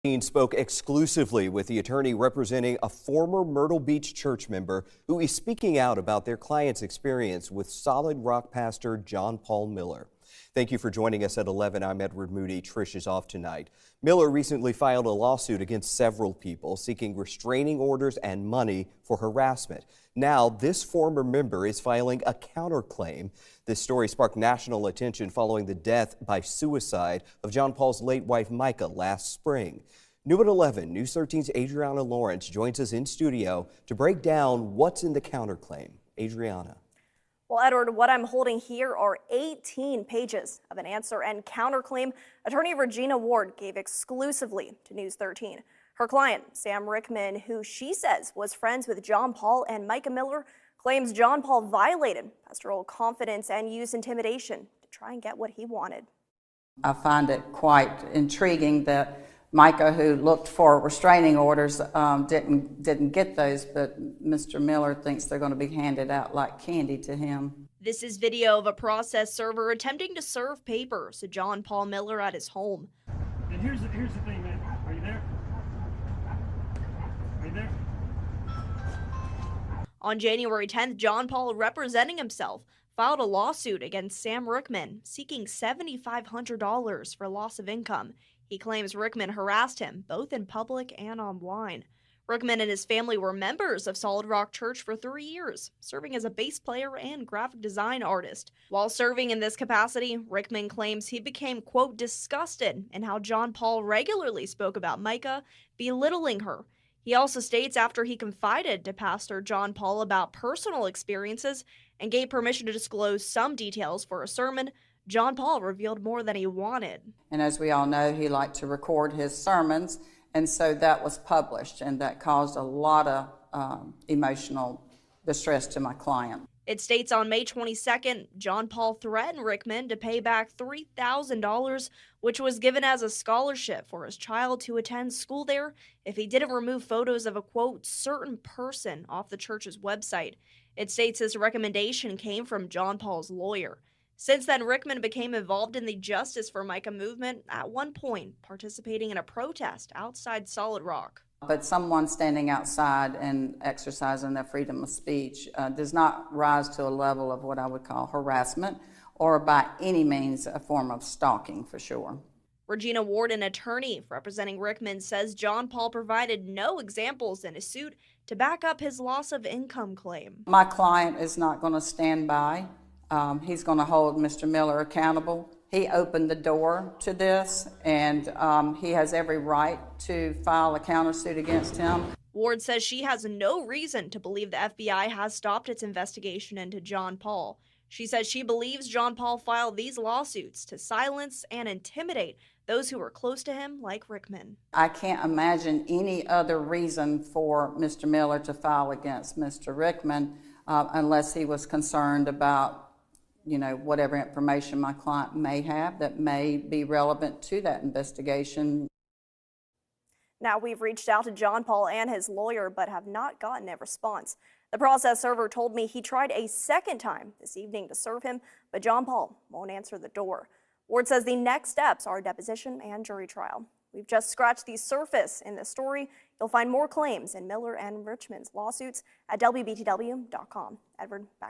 Spoke exclusively with the attorney representing a former Myrtle Beach church member who is speaking out about their client's experience with Solid Rock pastor John Paul Miller. Thank you for joining us at 11. I'm Edward Moody. Trish is off tonight. Miller recently filed a lawsuit against several people seeking restraining orders and money for harassment. Now, this former member is filing a counterclaim. This story sparked national attention following the death by suicide of John Paul's late wife, Micah, last spring. New at 11, News 13's Adriana Lawrence joins us in studio to break down what's in the counterclaim. Adriana. Well, Edward, what I'm holding here are 18 pages of an answer and counterclaim attorney Regina Ward gave exclusively to News 13. Her client, Sam Rickman, who she says was friends with John Paul and Micah Miller, claims John Paul violated pastoral confidence and used intimidation to try and get what he wanted. I find it quite intriguing that Micah, who looked for restraining orders, didn't get those, but Mr. Miller thinks they're going to be handed out like candy to him. This is video of a process server attempting to serve papers to John Paul Miller at his home. And here's the thing, man. Are you there? Are you there? On January 10th, John Paul, representing himself, filed a lawsuit against Sam Rickman, seeking $7,500 for loss of income. He claims Rickman harassed him, both in public and online. Rickman and his family were members of Solid Rock Church for 3 years, serving as a bass player and graphic design artist. While serving in this capacity, Rickman claims he became, quote, disgusted in how John Paul regularly spoke about Micah, belittling her. He also states after he confided to Pastor John Paul about personal experiences and gave permission to disclose some details for a sermon, John Paul revealed more than he wanted. And as we all know, he liked to record his sermons, and so that was published, and that caused a lot of emotional distress to my client. It states on May 22nd, John Paul threatened Rickman to pay back $3,000, which was given as a scholarship for his child to attend school there if he didn't remove photos of a, quote, certain person off the church's website. It states this recommendation came from John Paul's lawyer. Since then, Rickman became involved in the Justice for Micah movement, at one point participating in a protest outside Solid Rock. But someone standing outside and exercising their freedom of speech does not rise to a level of what I would call harassment or by any means a form of stalking for sure. Regina Ward, an attorney representing Rickman, says John Paul provided no examples in his suit to back up his loss of income claim. My client is not going to stand by. He's going to hold Mr. Miller accountable. He opened the door to this, and he has every right to file a countersuit against him. Ward says she has no reason to believe the FBI has stopped its investigation into John Paul. She says she believes John Paul filed these lawsuits to silence and intimidate those who were close to him, like Rickman. I can't imagine any other reason for Mr. Miller to file against Mr. Rickman unless he was concerned about whatever information my client may have that may be relevant to that investigation. Now, we've reached out to John Paul and his lawyer, but have not gotten a response. The process server told me he tried a second time this evening to serve him, but John Paul won't answer the door. Ward says the next steps are deposition and jury trial. We've just scratched the surface in this story. You'll find more claims in Miller and Richmond's lawsuits at WBTW.com. Edward, back